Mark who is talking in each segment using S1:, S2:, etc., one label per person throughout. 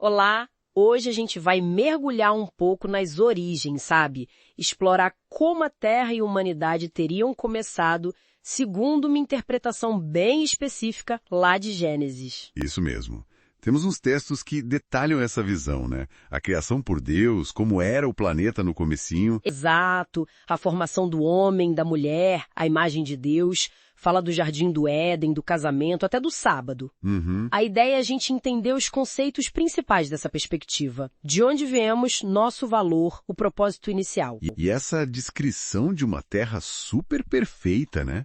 S1: Olá! Hoje a gente vai mergulhar um pouco nas origens, sabe? Explorar como a Terra e a humanidade teriam começado, segundo uma interpretação bem específica lá de Gênesis.
S2: Isso mesmo. Temos uns textos que detalham essa visão, né? A criação por Deus, como era o planeta no comecinho.
S1: Exato, a formação do homem, da mulher, a imagem de Deus, fala do jardim do Éden, do casamento, até do sábado.
S2: Uhum.
S1: A ideia é a gente entender os conceitos principais dessa perspectiva. De onde viemos, nosso valor, o propósito inicial.
S2: E essa descrição de uma terra super perfeita, né?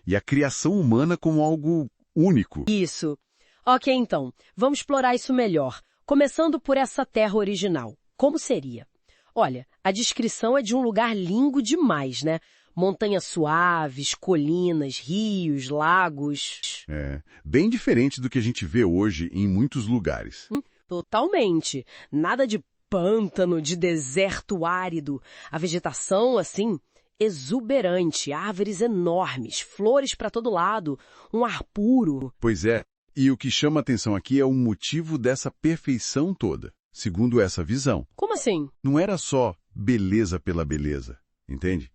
S2: E a criação humana como algo único.
S1: Isso. Ok, então, vamos explorar isso melhor. Começando por essa terra original. Como seria? Olha, a descrição é de um lugar lindo demais, né? Montanhas suaves, colinas, rios, lagos.
S2: É, bem diferente do que a gente vê hoje em muitos lugares.
S1: Totalmente. Nada de pântano, de deserto árido. A vegetação, assim, exuberante, árvores enormes, flores para todo lado, um ar puro.
S2: Pois é, e o que chama atenção aqui é o motivo dessa perfeição toda, segundo essa visão.
S1: Como assim?
S2: Não era só beleza pela beleza, entende?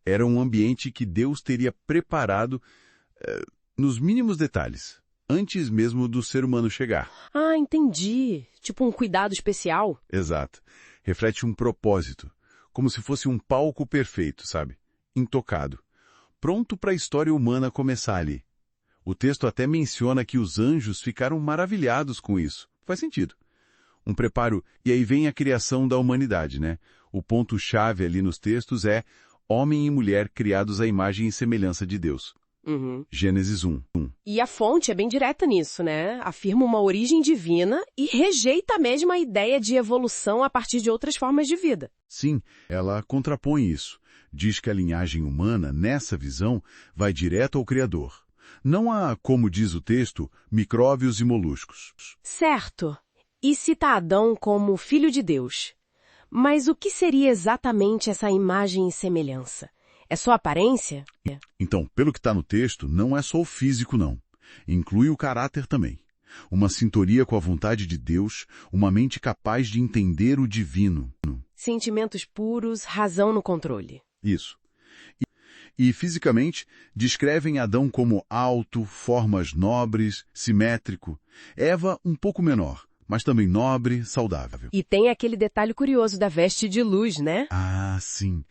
S2: Era um ambiente que Deus teria preparado nos mínimos detalhes, antes mesmo do ser humano chegar.
S1: Ah, entendi. Tipo um cuidado especial.
S2: Exato. Reflete um propósito, como se fosse um palco perfeito, sabe? Intocado. Pronto para a história humana começar ali. O texto até menciona que os anjos ficaram maravilhados com isso. Faz sentido. Um preparo, e aí vem a criação da humanidade, né? O ponto-chave ali nos textos é homem e mulher criados à imagem e semelhança de Deus.
S1: Uhum.
S2: Gênesis 1.
S1: E a fonte é bem direta nisso, né? Afirma uma origem divina e rejeita mesmo a ideia de evolução a partir de outras formas de vida.
S2: Sim, ela contrapõe isso. Diz que a linhagem humana, nessa visão, vai direto ao Criador. Não há, como diz o texto, micróbios e moluscos.
S1: Certo. E cita Adão como filho de Deus. Mas o que seria exatamente essa imagem e semelhança? É só aparência?
S2: Então, pelo que está no texto, não é só o físico, não. Inclui o caráter também. Uma sintonia com a vontade de Deus, uma mente capaz de entender o divino.
S1: Sentimentos puros, razão no controle.
S2: Isso. E fisicamente, descrevem Adão como alto, formas nobres, simétrico. Eva um pouco menor, mas também nobre, saudável.
S1: E tem aquele detalhe curioso da veste de luz, né?
S2: Ah, sim.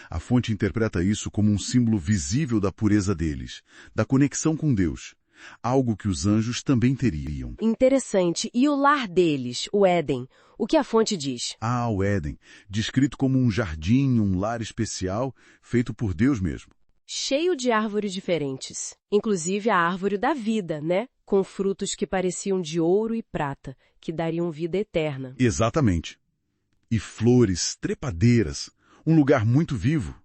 S2: A fonte interpreta isso como um símbolo visível da pureza deles, da conexão com Deus. Algo que os anjos também teriam.
S1: Interessante. E o lar deles, o Éden? O que a fonte diz?
S2: Ah, o Éden, descrito como um jardim, um lar especial, feito por Deus mesmo.
S1: Cheio de árvores diferentes. Inclusive a árvore da vida, né? Com frutos que pareciam de ouro e prata, que dariam vida eterna.
S2: Exatamente. E flores, trepadeiras, um lugar muito vivo.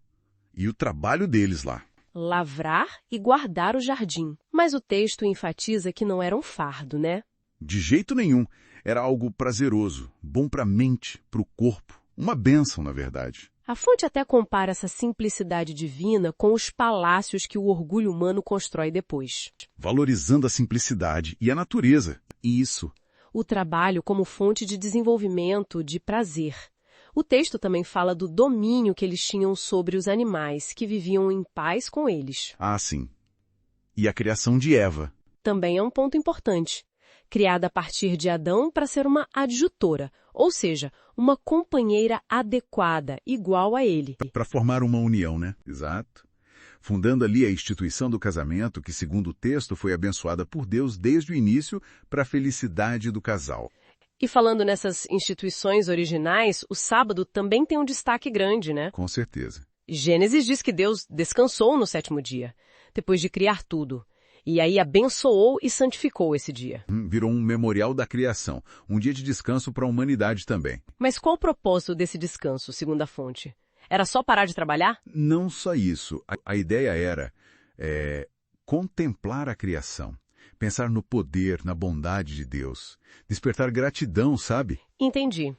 S2: E o trabalho deles lá.
S1: Lavrar e guardar o jardim. Mas o texto enfatiza que não era um fardo, né?
S2: De jeito nenhum. Era algo prazeroso, bom para a mente, para o corpo. Uma bênção, na verdade.
S1: A fonte até compara essa simplicidade divina com os palácios que o orgulho humano constrói depois.
S2: Valorizando a simplicidade e a natureza. Isso.
S1: O trabalho como fonte de desenvolvimento, de prazer. O texto também fala do domínio que eles tinham sobre os animais, que viviam em paz com eles.
S2: Ah, sim. E a criação de Eva.
S1: Também é um ponto importante. Criada a partir de Adão para ser uma adjutora, ou seja, uma companheira adequada, igual a ele.
S2: Para formar uma união, né? Exato. Fundando ali a instituição do casamento, que, segundo o texto, foi abençoada por Deus desde o início para a felicidade do casal.
S1: E falando nessas instituições originais, o sábado também tem um destaque grande, né?
S2: Com certeza.
S1: Gênesis diz que Deus descansou no 7º dia, depois de criar tudo. E aí abençoou e santificou esse dia.
S2: Virou um memorial da criação, um dia de descanso para a humanidade também.
S1: Mas qual o propósito desse descanso, segundo a fonte? Era só parar de trabalhar?
S2: Não só isso. A ideia era contemplar a criação, pensar no poder, na bondade de Deus, despertar gratidão, sabe?
S1: Entendi.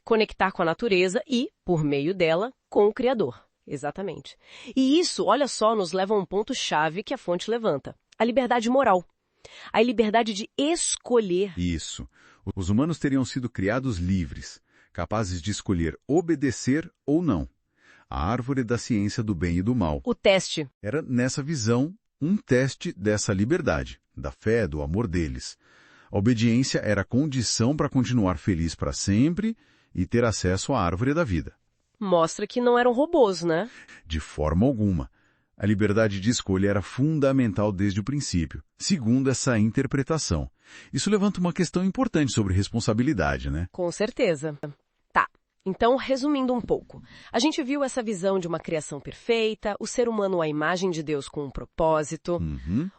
S1: Conectar com a natureza e, por meio dela, com o Criador. Exatamente. E isso, olha só, nos leva a um ponto-chave que a fonte levanta. A liberdade moral. A liberdade de escolher.
S2: Isso. Os humanos teriam sido criados livres, capazes de escolher obedecer ou não. A árvore da ciência do bem e do mal.
S1: O teste.
S2: Era, nessa visão, um teste dessa liberdade, da fé, do amor deles. A obediência era a condição para continuar feliz para sempre e ter acesso à árvore da vida.
S1: Mostra que não eram robôs, né?
S2: De forma alguma. A liberdade de escolha era fundamental desde o princípio, segundo essa interpretação. Isso levanta uma questão importante sobre responsabilidade, né?
S1: Com certeza. Tá. Então, resumindo um pouco, a gente viu essa visão de uma criação perfeita, o ser humano à imagem de Deus com um propósito,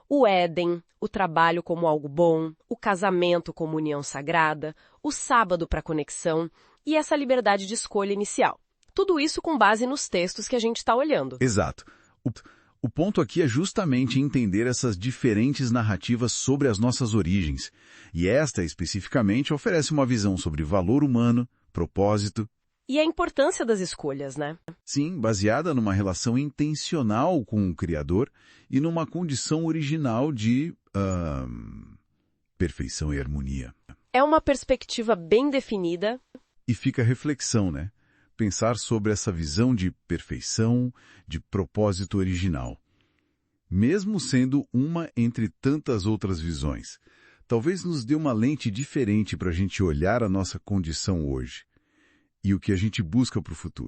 S1: o Éden, o trabalho como algo bom, o casamento como união sagrada, o sábado para conexão e essa liberdade de escolha inicial. Tudo isso com base nos textos que a gente está olhando.
S2: Exato. O ponto aqui é justamente entender essas diferentes narrativas sobre as nossas origens. E esta, especificamente, oferece uma visão sobre valor humano, propósito.
S1: E a importância das escolhas, né?
S2: Sim, baseada numa relação intencional com o Criador e numa condição original de perfeição e harmonia.
S1: É uma perspectiva bem definida.
S2: E fica a reflexão, né? Pensar sobre essa visão de perfeição, de propósito original. Mesmo sendo uma entre tantas outras visões, talvez nos dê uma lente diferente para a gente olhar a nossa condição hoje e o que a gente busca para o futuro.